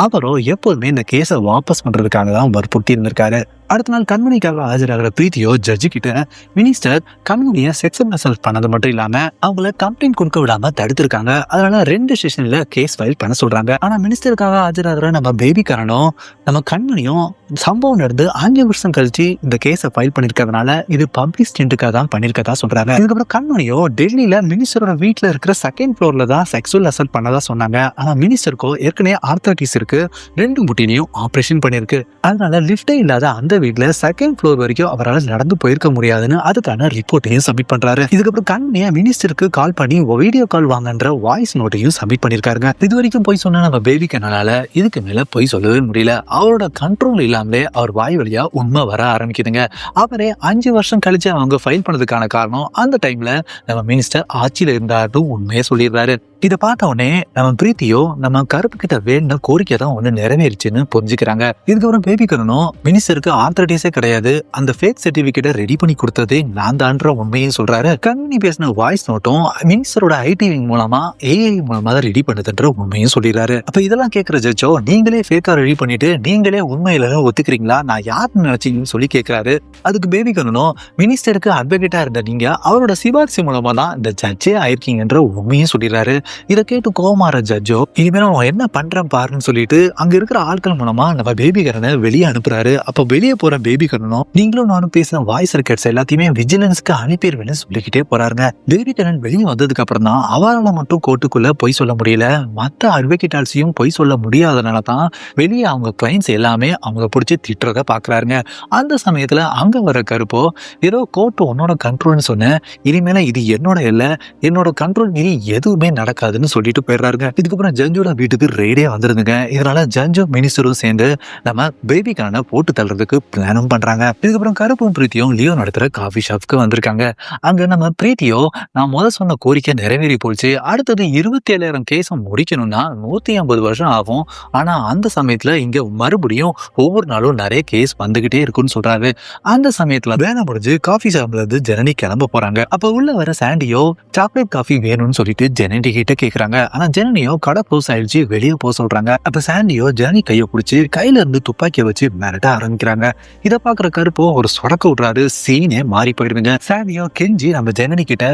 அவரோ எப்போதுமே இந்த கேஸை வாபஸ் பண்றதுக்காக தான் வற்புறுத்தி இருந்திருக்காரு. அடுத்த நாள் கண்மணிக்காக ஆஜராகிற பிரீத்தியோ ஜட்ஜு கிட்ட மினிஸ்டர் கண்மணியை செக்ஸுவல் அசால்ட் பண்ணது மட்டும் இல்லாம அவங்கள கம்ப்ளைண்ட் கொடுக்க விடாம தடுத்திருக்காங்க. அதனால 2 செஷன்ல கேஸ் ஃபைல் பண்ண சொல்றாங்க. ஆனா மினிஸ்டருக்காக ஆஜராகிற நம்ம பேபிகரனும் நம்ம கண்மணியும் சம்பவம் நடந்து 5 வருஷம் கழிச்சு இந்த கேஸை ஃபைல் பண்ணிருக்கிறதுனால இது பப்ளிக் ஸ்டென்ட்டுக்காக தான் பண்ணிருக்கதா சொல்றாங்க. இதுக்கப்புறம் கண்மணியோ டெல்லியில மினிஸ்டரோட வீட்டுல இருக்கிற 2nd ஃப்ளோர்ல தான் செக்ஸுவல் அசால்ட் பண்ணதா சொன்னாங்க. ஆனா மினிஸ்டருக்கோ ஏற்கனவே ஆர்த்தரைட்டிஸ் இருக்கு, 2 முட்டினையும் ஆபரேஷன் பண்ணிருக்கு. அதனால லிஃப்டே இல்லாத அந்த வீட்டுல 2nd ஃப்ளோர் வரைக்கும் அவரால் நடந்து போயிருக்க முடியாதுன்னு அதுக்கான ரிப்போர்ட்டையும் சப்மிட் பண்றாரு. இதுக்கப்புறம் கண்மணியா மினிஸ்டருக்கு கால் பண்ணி வீடியோ கால் வாங்கன்ற வாய்ஸ் நோட்டையும் சப்மிட் பண்ணிருக்காருங்க. இது வரைக்கும் போய் சொன்ன நம்ம பேபிகரனால இதுக்கு மேல போய் சொல்லவே முடியல. அவரோட கண்ட்ரோல் இல்லாமலே அவர் வாய் வழியா உண்மை வர ஆரம்பிக்குதுங்க. அவரே 5 வருஷம் கழிச்சு அவங்க ஃபைல் பண்ணதுக்கான காரணம் அந்த டைம்ல நம்ம மினிஸ்டர் ஆட்சியில இருந்தாரு உண்மையை சொல்லிடுறாரு. இதை பார்த்த உடனே நம்ம பிரீத்தியோ நம்ம கருப்பு கிட்ட வேணும்னு கோரிக்கை தான் ஒண்ணு நிறைவேறிச்சுன்னு புரிஞ்சுக்கிறாங்க. இதுக்கப்புறம் பேபிகரனும் மினிஸ்டருக்கு ஆர்த்தரைட்டிஸே கிடையாது, அந்த ஃபேக் சர்டிபிகேட்டை ரெடி பண்ணி கொடுத்ததே நான் தான்ற உண்மையும் சொல்றாரு. கண்மணி பேசின வாய்ஸ் நோட்டும் மினிஸ்டரோட ஐடி விங் மூலமா ஏஐ மூலமா தான் ரெடி பண்ணுதுன்ற உண்மையும் சொல்லிடுறாரு. அப்ப இதெல்லாம் கேட்கிற ஜட்ஜோ நீங்களே ஃபேக்கா ரெடி பண்ணிட்டு நீங்களே உண்மையில ஒத்துக்கிறீங்களா, நான் யாருன்னு நினைச்சீங்கன்னு சொல்லி கேட்கிறாரு. அதுக்கு பேபிகரனும் மினிஸ்டருக்கு அட்வொகேட்டா இருந்த நீங்க அவரோட சிபாரிசு மூலமா தான் இந்த ஜட்ஜே ஆயிருக்கீங்கன்ற உண்மையும் சொல்லிடுறாரு. இதை கேட்டு கோமார ஜட்ஜோ இனிமேல் அவன் என்ன பண்றான் பாருன்னு சொல்லிட்டு அங்க இருக்கிற ஆட்கள் மூலமா நம்ம பேபிகரனை வெளியே அனுப்புறாரு. அப்ப வெளியே போற பேபிகரனும் நீங்களும் நானும் பேசின வாய்ஸ் ரெக்கார்ட்ஸ் எல்லாத்தையுமே விஜிலன்ஸ்க்கு அனுப்பிடுவேன்னு சொல்லிக்கிட்டே போறாருங்க. பேபிகரன் வெளியே வந்ததுக்கு அப்புறம் தான் அவரால் மட்டும் கோர்ட்டுக்குள்ள பொய் சொல்ல முடியல, மற்ற அட்வொகேட்டால்ஸையும் பொய் சொல்ல முடியாதனால தான் வெளியே அவங்க கிளைண்ட்ஸ் எல்லாமே அவங்க பிடிச்சி திட்டுறத பாக்குறாருங்க. அந்த சமயத்துல அங்க வர கருப்போ ஏதோ கோர்ட் உன்னோட கண்ட்ரோல்னு சொன்ன, இனிமேல இது என்னோட இல்ல, என்னோட கண்ட்ரோல் மீறி எதுவுமே நடக்காதுன்னு சொல்லிட்டு போயிடுறாருங்க. இதுக்கப்புறம் ஜட்ஜோட வீட்டுக்கு ரெய்டே வந்துருதுங்க. இதனால ஜட்ஜும் மினிஸ்டரும் சேர்ந்து நம்ம பேபிகரனை போட்டு தள்ளுறதுக்கு பிளானும் பண்றாங்க. இதுக்கப்புறம் கருப்பும் பிரீத்தியும் லியோ நடத்துற காஃபி ஷாப்க்கு வந்திருக்காங்க. அங்க நம்ம பிரீத்தியோ நான் முதல் சொன்ன கோரிக்கை நிறைவேறி போச்சு, அடுத்தது 27,000 கேஸும் முடிக்கணும்னா 150 வருஷம் ஆகும். ஆனா அந்த சமயத்துல இங்க மறுபடியும் ஒவ்வொரு நாளும் நிறைய கேஸ் வந்துகிட்டே இருக்குன்னு சொல்றாரு. அந்த சமயத்துல வேலை முடிஞ்சு காஃபி ஷாப்ல இருந்து ஜனனி கிளம்ப போறாங்க. அப்ப உள்ள வர சாண்டியோ சாக்லேட் காஃபி வேணும்னு சொல்லிட்டு ஜெனனி கிட்ட கேக்குறாங்க. ஆனா ஜெனனியோ கடை க்ளோஸ் ஆயிடுச்சு, வெளியே போக சொல்றாங்க. அப்ப சாண்டியோ ஜெனனி கையை பிடிச்சி கையில இருந்து துப்பாக்கியை வச்சு மிரட்ட ஆரம்பிக்கிறாங்க. இதை பாக்குற கருப்போ ஒரு சொடக்க விடுறாரு, சீனே மாறி போயிடுங்க. சாண்டியோ கெஞ்சி நம்ம ஜெனனி கிட்ட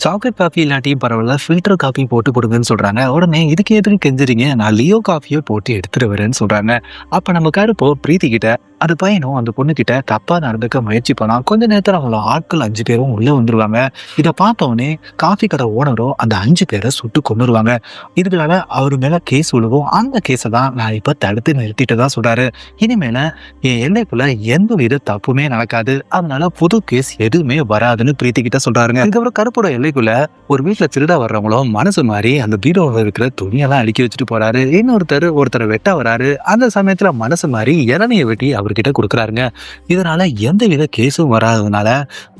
சாக்லேட் காஃபி இல்லாட்டியும் பரவாயில்ல ஃபில்டர் காஃபி போட்டு கொடுங்கன்னு சொல்றாங்க. உடனே இதுக்கு எதுக்கு கெஞ்சுறீங்க, நான் லியோ காஃபியை போட்டு எடுத்துட்டு வரேன்னு சொல்றாங்க. அப்ப நம்ம கருப்போ பிரீத்தி கிட்ட அந்த பையனும் அந்த பொண்ணு கிட்ட தப்பா நடந்துக்க முயற்சி பண்ணா கொஞ்ச நேரத்துல அவங்கள ஆட்கள் 5 பேரும் உள்ள வந்துருவாங்க. இதை பார்த்தவொடனே காஃபி கடை ஓனரும் அந்த 5 பேரை சுட்டு கொண்டுருவாங்க. இதுனால அவரு மேல கேஸ் விழுவும். அந்த கேஸை தான் நான் இப்ப தடுத்து நிறுத்திட்டு தான் சொல்றாரு. இனிமேல என் எல்லைக்குள்ள எந்த வித தப்புமே நடக்காது, அதனால புது கேஸ் எதுவுமே வராதுன்னு பிரீத்தி கிட்ட சொல்றாருங்க. இதுக்கப்புறம் கருப்போட எல்லைக்குள்ள ஒரு வீட்டுல திருட வர்றவங்களும் மனசு மாதிரி அந்த பீரோவில் இருக்கிற துணியெல்லாம் அடுக்கி வச்சுட்டு போறாரு. ஒருத்தரை வெட்ட வராரு. அந்த சமயத்துல மனசு மாதிரி இளநியை வெட்டி அவர்கிட்ட கொடுக்குறாருங்க. இதனால எந்த வித கேஸும் வராததுனால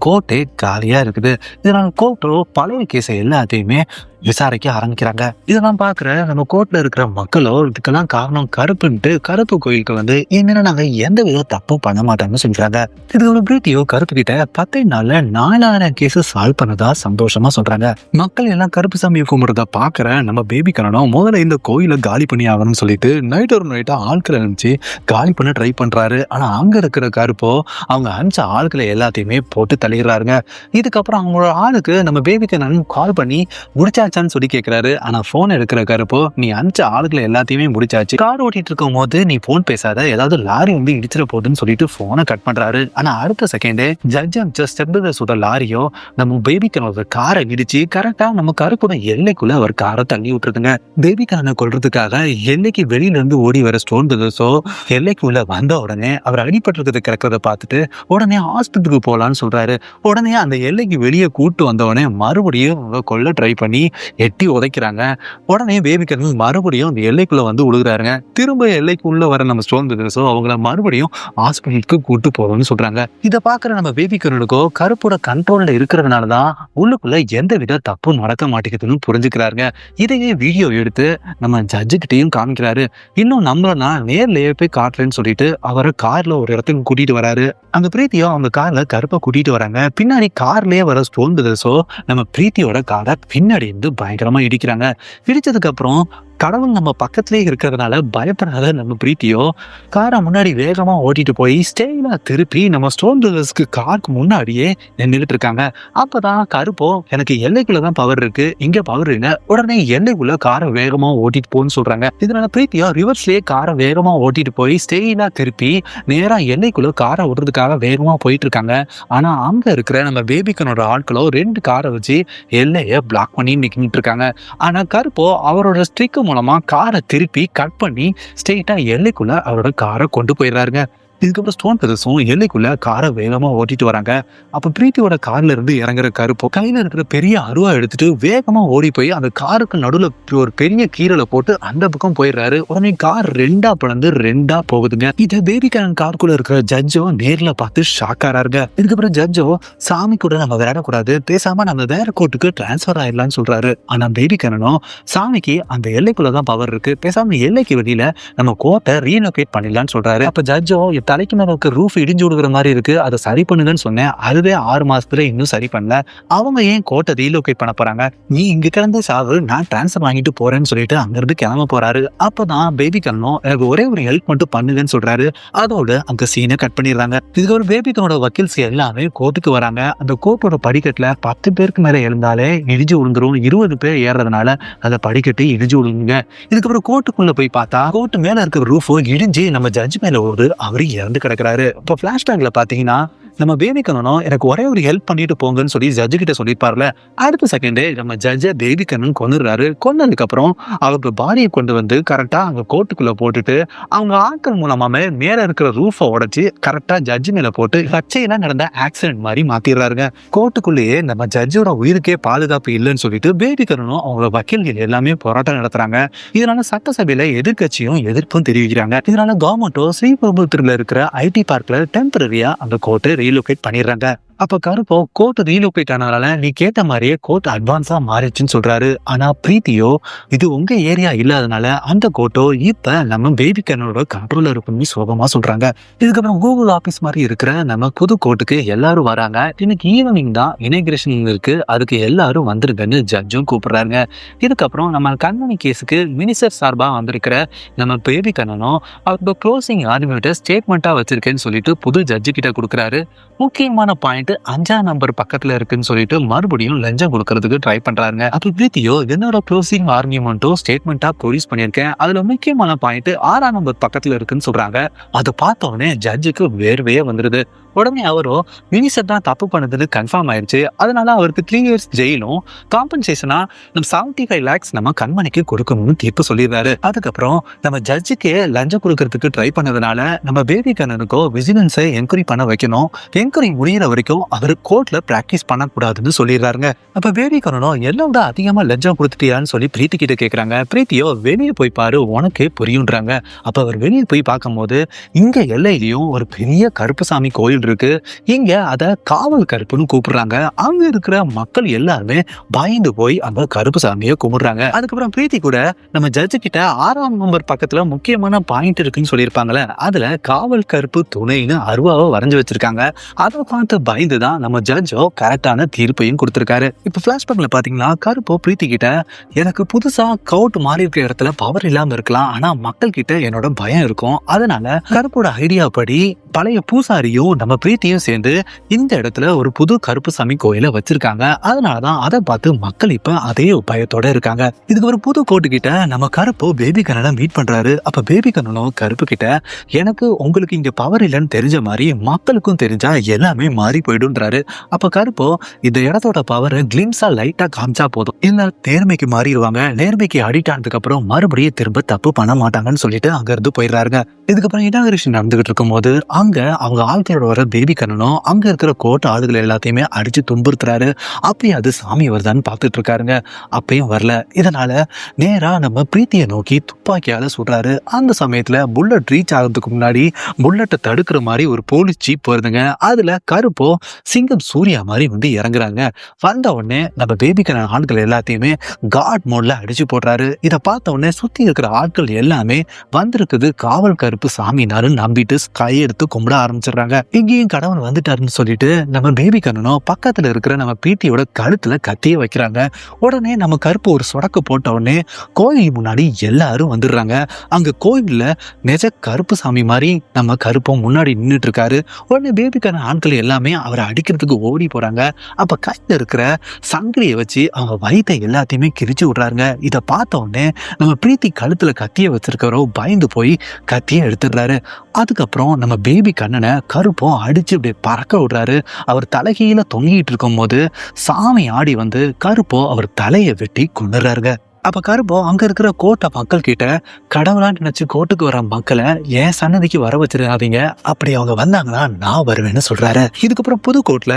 கோர்ட்டே காலியா இருக்குது. இதனால கோர்ட்டோ பழைய கேஸை எல்லாத்தையுமே விசாரிக்க ஆரம்பிக்கிறாங்க. இதெல்லாம் பாக்குற நம்ம கோர்ட்ல இருக்கிற மக்களோ இதுக்கெல்லாம் காரணம் கருப்புன்ட்டு கருப்பு கோயிலுக்கு வந்து இனிமே நாங்க எந்த வித தப்பும் பண்ண மாட்டோம்னு சொல்றாங்க. இதுக்கு பிரீத்தியோ கருப்பு கிட்ட 10 நாள்ல 4000 கேஸ் சால்வ் பண்ணதா சந்தோஷமா சொல்றாங்க. மக்கள் எல்லாம் கருப்பு சாமியை கும்பிடுறத பாக்குற நம்ம பேபி கண்ணனும் முதல்ல இந்த கோயிலை காலி பண்ணி ஆகணும்னு சொல்லிட்டு நைட் ஒரு நைட்டா ஆட்களை அனுப்பிச்சு காலி பண்ண ட்ரை பண்றாரு. ஆனா அங்க இருக்கிற கருப்போ அவங்க அனுப்பிச்ச ஆட்களை எல்லாத்தையுமே போட்டு தள்ளிடுறாருங்க. இதுக்கப்புறம் அவங்களோட ஆளுக்கு நம்ம பேபி கண்ணன் கால் பண்ணி முடிச்சாச்சான்னு சொல்லி கேட்கிறாரு. ஆனா போன் எடுக்கிற கருப்போ நீ அனுப்பிச்ச ஆளுகளை எல்லாத்தையுமே முடிச்சாச்சு, கார் ஓட்டிட்டு இருக்கும் போது நீ போன் பேசாத, ஏதாவது லாரி வந்து இடிச்சிட போகுதுன்னு சொல்லிட்டு போனை கட் பண்றாரு. ஆனா அடுத்த செகண்டே ஜட்ஜ் அமிச்ச ஸ்டெப் பிரதர்ஸோட லாரியோ நம்ம பேபி கண்ணனோட காரை இடிச்சு கரெக்டா நம்ம கருப்போட எல்லைக்குள்ள அவர் காரை தள்ளி விட்டுருதுங்க. பேபி கண்ணனை கொல்றதுக்காக எல்லைக்கு வெளியில இருந்து ஓடி வர ஸ்டோன் பிரதர்ஸோ எல்லைக்குள்ள வந்த உடனே அவர் அடிபட்டு கிடக்கிறத பார்த்துட்டு உடனே ஹாஸ்பிட்டலுக்கு போலான்னு சொல்றாரு. உடனே அந்த எல்லைக்கு வெளியே கூட்டு வந்தவொடனே மறுபடியும் கொல்ல ட்ரை பண்ணி எட்டி உதைக்கிறாங்க. உடனே பேபி கண்ணன் மறுபடியும் அந்த எல்லைக்குள்ள வந்து விழுகிறாருங்க. திரும்ப எல்லைக்குள்ள வர நம்ம ஸ்டோன் பிரதர்ஸோ அவங்கள மறுபடியும் ஹாஸ்பிட்டலுக்கு கூட்டு போகணும்னு சொல்றாங்க. இதை பாக்குற நம்ம பேபி கண்ணனுக்கோ கருப்போட கண்ட்ரோல்ல இருக்கிறதுனாலதான் உள்ளுக்குள்ள எந்த வித தப்பும் நடக்க மாட்டேங்குதுன்னு புரிஞ்சுக்கிறாருங்க. இதையே வீடியோ எடுத்து நம்ம ஜட்ஜு கிட்டையும் காமிக்கிறாரு. இன்னும் நம்மளனா நேர்லயே போய் காட்டுறேன்னு சொல்லிட்டு அவரை கார்ல ஒரு இடத்துக்கு கூட்டிட்டு வராரு. அந்த பிரீத்தியோ அவங்க கார்ல கருப்பை கூட்டிட்டு வராங்க. பின்னாடி கார்லயே வர ஸ்டோன் பிரதர்ஸோ நம்ம பிரீத்தியோட காரை பின்னாடி இருந்து பயங்கரமா இடிக்கிறாங்க. இடிச்சதுக்கு அப்புறம் கடவுள் நம்ம பக்கத்திலே இருக்கிறதுனால பயப்படாத நம்ம பிரீத்தியோ காரை முன்னாடி வேகமா ஓட்டிட்டு போய் ஸ்டெயிலா திருப்பி நம்ம ஸ்டோன் பிரதர்ஸ்க்கு காருக்கு முன்னாடியே நின்றுட்டு இருக்காங்க. அப்பதான் கருப்போ எனக்கு எல்லைக்குள்ளதான் பவர் இருக்கு, இங்க பவர் இல்லை, உடனே எல்லைக்குள்ள காரை வேகமா ஓட்டிட்டு போன்னு சொல்றாங்க. இதனால பிரீத்தியோ ரிவர்ஸ்லயே காரை வேகமா ஓட்டிட்டு போய் ஸ்டெயிலா திருப்பி நேரா எல்லைக்குள்ள காரை ஓடுறதுக்காக வேகமா போயிட்டு இருக்காங்க. ஆனா அங்க இருக்கிற நம்ம பேபிக்கனோட ஆட்களோ 2 காரை வச்சு எல்லைய பிளாக் பண்ணி நிக்கிட்டு இருக்காங்க. ஆனா கருப்போ அவரோட ஸ்ட்ரிக்கு மூலமா காரை திருப்பி கட் பண்ணி ஸ்ட்ரெயிட்டா எல்லைக்குள்ள அவரோட காரை கொண்டு போயிடுறாருங்க. இதுக்கப்புறம் ஸ்டோன் பிரதர்ஸும் எல்லைக்குள்ள காரை வேகமா ஓட்டிட்டு வராங்க. அப்ப பிரீத்தியோட கார்ல இருந்து இறங்குற கருப்போ கையில இருக்கிற பெரிய அருவா எடுத்துட்டு வேகமா ஓடி போய் அந்த காருக்கு நடுவுல ஒரு பெரிய கீரலை போட்டு அந்த பக்கம் போயிடுறாரு. உடனே கார் 2ஆ பிளந்து 2ஆ போகுதுங்க. இதை பேபி கண்ணன் காருக்குள்ள இருக்கிற ஜட்ஜோ நேர்ல பார்த்து ஷாக் ஆறாருங்க. இதுக்கப்புறம் ஜட்ஜோ சாமி கூட நம்ம விளையாடக்கூடாது, பேசாம நம்ம வேற கோர்ட்டுக்கு டிரான்ஸ்பர் ஆயிடலாம்னு சொல்றாரு. ஆனா பேபி கண்ணனும் சாமிக்கு அந்த எல்லைக்குள்ளதான் பவர் இருக்கு, பேசாம எல்லைக்கு வெளியில நம்ம கோர்ட்டை ரீலோகேட் பண்ணிடலாம்னு சொல்றாரு. அப்ப ஜட்ஜோ தலைக்கு மேல இருக்க ரூஃப் இடிஞ்சு விடுகிற மாதிரி இருக்கு, அதை சரி பண்ணுங்கன்னு சொன்னேன், அதுவே 6 மாசத்துல இன்னும் சரி பண்ணல, அவங்க ஏன் கோர்ட்டை ரீலோகேட் பண்ண போறாங்க, நீ இங்க கிடந்த சாவு, நான் டிரான்ஸ்பர் வாங்கிட்டு போறேன்னு சொல்லிட்டு அங்கிருந்து கிளம்ப போறாரு. அப்பதான் பேபி கண்ணனும் எனக்கு ஒரே ஒரு ஹெல்ப் மட்டும் பண்ணுங்கன்னு சொல்றாரு. அதோட அங்க சீனை கட் பண்ணிடுறாங்க. இதுக்கு ஒரு பேபி கண்ணோட வக்கீல்ஸ் எல்லாமே கோர்ட்டுக்கு வராங்க. அந்த கோர்ட்டோட படிக்கட்டுல 10 பேருக்கு மேல எழுந்தாலே இடிஞ்சு விழுந்துரும், 20 பேர் ஏறதுனால அந்த படிக்கட்டு இடிஞ்சு விழுங்குங்க. இதுக்கப்புறம் கோர்ட்டுக்குள்ள போய் பார்த்தா கோர்ட்டு மேல இருக்க ரூஃபோ இடிஞ்சு நம்ம ஜட்ஜ் மேல ஒரு அவரு இறந்து கிடக்குறாரு. இப்போ பிளாஷ்பேக்ல பாத்தீங்கன்னா நம்ம பேபி கண்ணனும் எனக்கு ஒரே ஒரு ஹெல்ப் பண்ணிட்டு போங்கன்னு சொல்லி ஜட்ஜு கிட்ட சொல்லியிருப்பார்ல, அடுத்த செகண்டே நம்ம ஜட்ஜை பேபி கண்ணன் கொண்டுறாரு. கொன்னதுக்கு அப்புறம் அவங்க பாடியை கொண்டு வந்து கரெக்டா அங்க கோர்ட்டுக்குள்ள போட்டுட்டு அவங்க ஆட்கள் மூலமாவே மேல இருக்கிற ரூஃபை உடைச்சு கரெக்டா ஜட்ஜு மேல போட்டு சர்ச்சையெல்லாம் நடந்த ஆக்சிடென்ட் மாதிரி மாத்திடுறாருங்க. கோர்ட்டுக்குள்ளேயே நம்ம ஜட்ஜோட உயிருக்கே பாதுகாப்பு இல்லைன்னு சொல்லிட்டு பேபி கண்ணனும் அவங்களோட வக்கீல்கள் எல்லாமே போராட்டம் நடத்துறாங்க. இதனால சட்டசபையில எதிர்கட்சியும் எதிர்ப்பும் தெரிவிக்கிறாங்க. இதனால கவர்மெண்டோ ஸ்ரீபெரும்புத்தூர்ல இருக்கிற ஐடி பார்க்ல டெம்பரரியா அந்த கோர்ட்டை ரீலோகேட் பண்ணிடுறாங்க. அப்ப கருப்போ கோர்ட் ரீலோகேட் ஆனதால நீ கேட்ட மாதிரியே கோர்ட் அட்வான்ஸா மாறிச்சுன்னு சொல்றாரு. ஆனா பிரீத்தியோ இது உங்க ஏரியா இல்லாதனால அந்த கோர்ட்டோ இப்ப நம்ம பேபி கண்ணனோட கண்ட்ரோல்ல இருக்குன்னு சோகமா சொல்றாங்க. இதுக்கப்புறம் கூகுள் ஆபீஸ் மாதிரி இருக்கிற நம்ம புது கோர்ட்டுக்கு எல்லாரும் வராங்க. இன்னைக்கு ஈவினிங் தான் இனாகிரேஷன் இருக்கு, அதுக்கு எல்லாரும் வந்துருங்கன்னு ஜட்ஜும் கூப்பிடுறாங்க. இதுக்கப்புறம் நம்ம கண்மணி கேஸுக்கு மினிஸ்டர் சார்பா வந்திருக்கிற நம்ம பேபி கண்ணனும் அவரோட க்ளோசிங் ஆர்குமெண்ட்டை ஸ்டேட்மெண்ட்டா வச்சிருக்கேன்னு சொல்லிட்டு புது ஜட்ஜு கிட்ட கொடுக்குறாரு. முக்கியமான பாயிண்ட் 5ஆம் நம்பர் பக்கத்துல இருக்குன்னு சொல்லிட்டு மறுபடியும் லஞ்சம் கொடுக்கறதுக்கு ட்ரை பண்றாங்க. அப்ப பிரீத்தியோ என்னோட க்ளோசிங் ஆர்குமெண்ட்டோ ஸ்டேட்மெண்ட்டா ப்ரொடியூஸ் பண்ணியிருக்கேன், அதுல முக்கியமான பாயிண்ட் 6ஆம் நம்பர் பக்கத்துல இருக்குன்னு சொல்றாங்க. அதை பார்த்த உடனே ஜட்ஜுக்கு வேர்வையே வந்துருது. உடனே அவரோ மினிஸ்டர் தான் தப்பு பண்ணதுன்னு கன்ஃபார்ம் ஆயிடுச்சு, அதனால அவருக்கு 3 years ஜெயிலும் காம்பன்சேஷனா நம்ம 75 lakhs நம்ம கண்மணிக்கு கொடுக்கணும்னு தீர்ப்பு சொல்லிடுறாரு. அதுக்கப்புறம் நம்ம ஜட்ஜுக்கே லஞ்சம் கொடுக்கறதுக்கு ட்ரை பண்ணதுனால நம்ம பேபி கண்ணனுக்கோ விஜிலன்ஸை என்கொயரி பண்ண வைக்கணும், என்கொயரி முடிகிற வரைக்கும் அவர் கோர்ட்ல பிராக்டிஸ் பண்ணக்கூடாதுன்னு சொல்லிடுறாருங்க. அப்ப பேபி கண்ணனோ எல்லாம் விட அதிகமா லஞ்சம் கொடுத்துட்டியான்னு சொல்லி பிரீத்தி கிட்ட கேட்கறாங்க. பிரீத்தியோ வெளியே போய் பாரு உனக்கே புரியுன்றாங்க. அப்ப அவர் வெளியே போய் பார்க்கும் போது இங்க எல்லையிலயும் ஒரு பெரிய கருப்புசாமி கோயில் கோயில் இருக்கு. இங்க அத காவல் கருப்புன்னு கூப்பிடுறாங்க. அங்க இருக்கிற மக்கள் எல்லாருமே பயந்து போய் அந்த கருப்பு சாமியை கும்பிடுறாங்க. அதுக்கப்புறம் பிரீத்தி கூட நம்ம ஜட்ஜு கிட்ட 6ஆம் நம்பர் பக்கத்துல முக்கியமான பாயிண்ட் இருக்குன்னு சொல்லியிருப்பாங்கல்ல, அதுல காவல் கருப்பு துணைன்னு அருவாவை வரைஞ்சு வச்சிருக்காங்க. அதை பார்த்து பயந்துதான் நம்ம ஜட்ஜோ கரெக்டான தீர்ப்பையும் கொடுத்திருக்காரு. இப்ப பிளாஷ்பேக்ல பாத்தீங்கன்னா கருப்போ பிரீத்தி கிட்ட, எனக்கு புதுசா கவுட் மாறி இருக்கிற இடத்துல பவர் இல்லாம இருக்கலாம், ஆனா மக்கள் கிட்ட என்னோட பயம் இருக்கும். அதனால கருப்போட ஐடியா படி பழைய பூசாரியும் நம்ம பிரீத்தியும் சேர்ந்து இந்த இடத்துல ஒரு புது கருப்பு சாமி கோயில வச்சிருக்காங்க. அதனாலதான் அதை பார்த்து மக்கள் இப்ப அதே பயத்தோட இருக்காங்க. இதுக்கு ஒரு புது கோட்டு கிட்ட நம்ம கருப்போ பேபி கண்ணனை மீட் பண்றாரு. அப்ப பேபி கண்ணனும் கருப்பு கிட்ட, எனக்கு உங்களுக்கு இங்க பவர் இல்லைன்னு தெரிஞ்ச மாதிரி மக்களுக்கும் தெரிஞ்சா எல்லாமே மாறி போயிடுன்றாரு. அப்ப கருப்போ, இந்த இடத்தோட பவரை கிளிம்ஸா லைட்டா காமிச்சா போதும், இல்ல நேர்மைக்கு மாறிடுவாங்க, நேர்மைக்கு அடிக்ட் ஆனதுக்கு அப்புறம் மறுபடியும் திரும்ப தப்பு பண்ண மாட்டாங்கன்னு சொல்லிட்டு அங்க இருந்து போயிடுறாருங்க. இதுக்கப்புறம் இனாகரேஷன் நடந்துகிட்டு இருக்கும் போது அங்க அவங்க ஆட்களோட வர பேபி கண்ணனும் அங்க இருக்கிற கோட்டை ஆளுகள் எல்லாத்தையுமே அடிச்சு துன்புறுத்துறாரு. அப்பயும் அது சாமி வருதான்னு பார்த்துட்டு இருக்காருங்க. அப்பயும் வரல. இதனால நேரா நம்ம பிரீத்தியை நோக்கி துப்பாக்கியால சுடுறாரு. அந்த சமயத்துல புல்லட் ரீச் ஆகிறதுக்கு முன்னாடி புல்லட்டை தடுக்கிற மாதிரி ஒரு போலீஸ் ஜீப் வருதுங்க. அதுல கருப்போ சிங்கம் சூர்யா மாதிரி வந்து இறங்குறாங்க. வந்த உடனே நம்ம பேபி கண்ணன் ஆட்கள் எல்லாத்தையுமே காட் மோட்ல அடிச்சு போடுறாரு. இதை பார்த்த உடனே சுத்தி இருக்கிற ஆட்கள் எல்லாமே வந்திருக்குது காவல் கருப்பு சாமினாரு நம்பிட்டு கையெடுத்து கும்பிட ஆரம்பிச்சிடுறாங்க. இங்கேயும் கடவுள் வந்துட்டாருன்னு சொல்லிட்டு நம்ம பேபி கண்ணனும் பக்கத்துல இருக்கிற நம்ம பிரீத்தியோட கழுத்துல கத்திய வைக்கிறாங்க. உடனே நம்ம கருப்பு ஒரு சொடக்கு போட்ட உடனே கோயில் முன்னாடி எல்லாரும் வந்துடுறாங்க. அங்க கோயில்ல நெஜ கருப்பு சாமி மாதிரி நம்ம கருப்பும் முன்னாடி நின்றுட்டு இருக்காரு. உடனே பேபி கண்ணன் ஆட்கள் எல்லாமே அவரை அடிக்கிறதுக்கு ஓடி போறாங்க. அப்ப கையில இருக்கிற சங்கிலியை வச்சு அவங்க வயித்தை எல்லாத்தையுமே கிரிச்சு விடுறாங்க. இதை பார்த்த உடனே நம்ம பிரீத்தி கழுத்துல கத்திய வச்சிருக்கிறோ பயந்து போய் கத்திய எடுத்துடுறாரு. அதுக்கப்புறம் நம்ம பேபி கண்ணனை கருப்பம் அடிச்சு இப்படி பறக்க விடுறாரு. அவர் தலைகீழ தொங்கிட்டு இருக்கும் போது சாமி ஆடி வந்து கருப்போ அவர் தலையை வெட்டி கொண்டுறாருங்க. அப்ப கருப்போ அங்க இருக்கிற கோட்டை மக்கள் கிட்ட, கடவுளா நினைச்சு கோட்டுக்கு வர மக்களை என் சன்னதிக்கு வர வச்சிருக்காதீங்க, அப்படி அவங்க வந்தாங்கன்னா நான் வருவேன்னு சொல்றாரு. இதுக்கப்புறம் புதுக்கோட்ல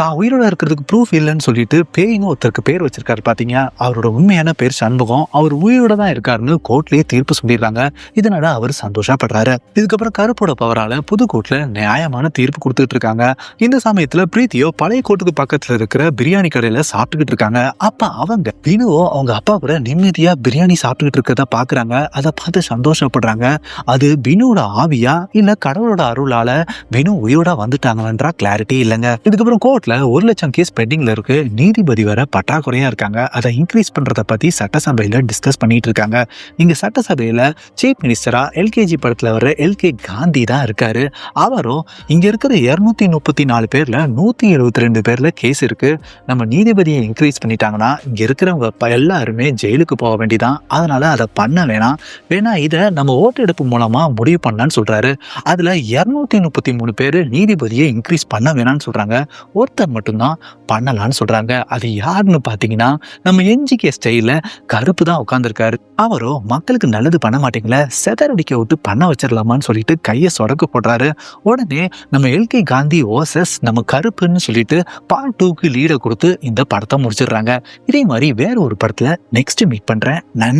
தான் உயிரோட இருக்கிறதுக்கு ப்ரூஃப் இல்லைன்னு சொல்லிட்டு பேயின்னு ஒருத்தருக்கு பேர் வச்சிருக்காரு பாத்தீங்க. அவரோட உண்மையான பேர் சண்முகம். அவர் உயிரோட தான் இருக்காருன்னு கோர்ட்லயே தீர்ப்பு சொல்லிடுறாங்க. இதனால அவர் சந்தோஷப்படுறாரு. இதுக்கப்புறம் கருப்போட பவரால புதுக்கோட்ல நியாயமான தீர்ப்பு கொடுத்துட்டு இருக்காங்க. இந்த சமயத்துல பிரீத்தியோ பழைய கோட்டுக்கு பக்கத்துல இருக்கிற பிரியாணி கடையில சாப்பிட்டுக்கிட்டு இருக்காங்க. அப்ப அவங்க வினுவோ அவங்க அப்பா கூட நிம்மதியா பிரியாணி சாப்பிட்டுக்கிட்டு இருக்கிறத பாக்குறாங்க. அதை பார்த்து சந்தோஷப்படுறாங்க. அது பினுவோட ஆவியா இல்ல கடவுளோட அருளால பினு உயிரோட வந்துட்டாங்கன்றா கிளாரிட்டி இல்லைங்க. இதுக்கப்புறம் கோர்ட்ல 1 லட்சம் கேஸ் பெண்டிங்ல இருக்கு. நீதிபதி வர பற்றாக்குறையா இருக்காங்க. அதை இன்க்ரீஸ் பண்றத பத்தி சட்டசபையில டிஸ்கஸ் பண்ணிட்டு இருக்காங்க. இங்க சட்டசபையில சீஃப் மினிஸ்டரா எல்கேஜி படத்துல வர எல்கே காந்தி தான் இருக்காரு. அவரும் இங்க இருக்கிற 234 பேர்ல 172 பேர்ல கேஸ் இருக்கு. நம்ம நீதிபதியை இன்க்ரீஸ் பண்ணிட்டாங்கன்னா இங்க இருக்கிறவங்க எல்லாருமே ஜெயிலுக்கு போக வேண்டிதான். அதனால அதை பண்ண வேணா இதை நம்ம ஓட்டெடுப்பு மூலமா முடிவு பண்ணலான்னு சொல்றாரு. அதுல 233 பேரு நீதிபதியை இன்க்ரீஸ் பண்ண வேணான்னு சொல்றாங்க. ஒருத்தர் மட்டும்தான் பண்ணலான்னு சொல்றாங்க. அது யாருன்னு பாத்தீங்கன்னா நம்ம என்ஜிகே ஸ்டைல கருப்பு தான் உட்கார்ந்துருக்காரு. அவரோ மக்களுக்கு நல்லது பண்ண மாட்டீங்களா, செதறடிக்க விட்டு பண்ண வச்சிடலாமான்னு சொல்லிட்டு கையை சொடக்கு போடுறாரு. உடனே நம்ம எல்கே காந்தி ஓசஸ் நம்ம கருப்புன்னு சொல்லிட்டு பார்ட் 2க்கு லீடை கொடுத்து இந்த படத்தை முடிச்சிடுறாங்க. இதே மாதிரி வேற ஒரு படத்துல நெக்ஸ்ட் மீட் பண்றேன். நன்றி.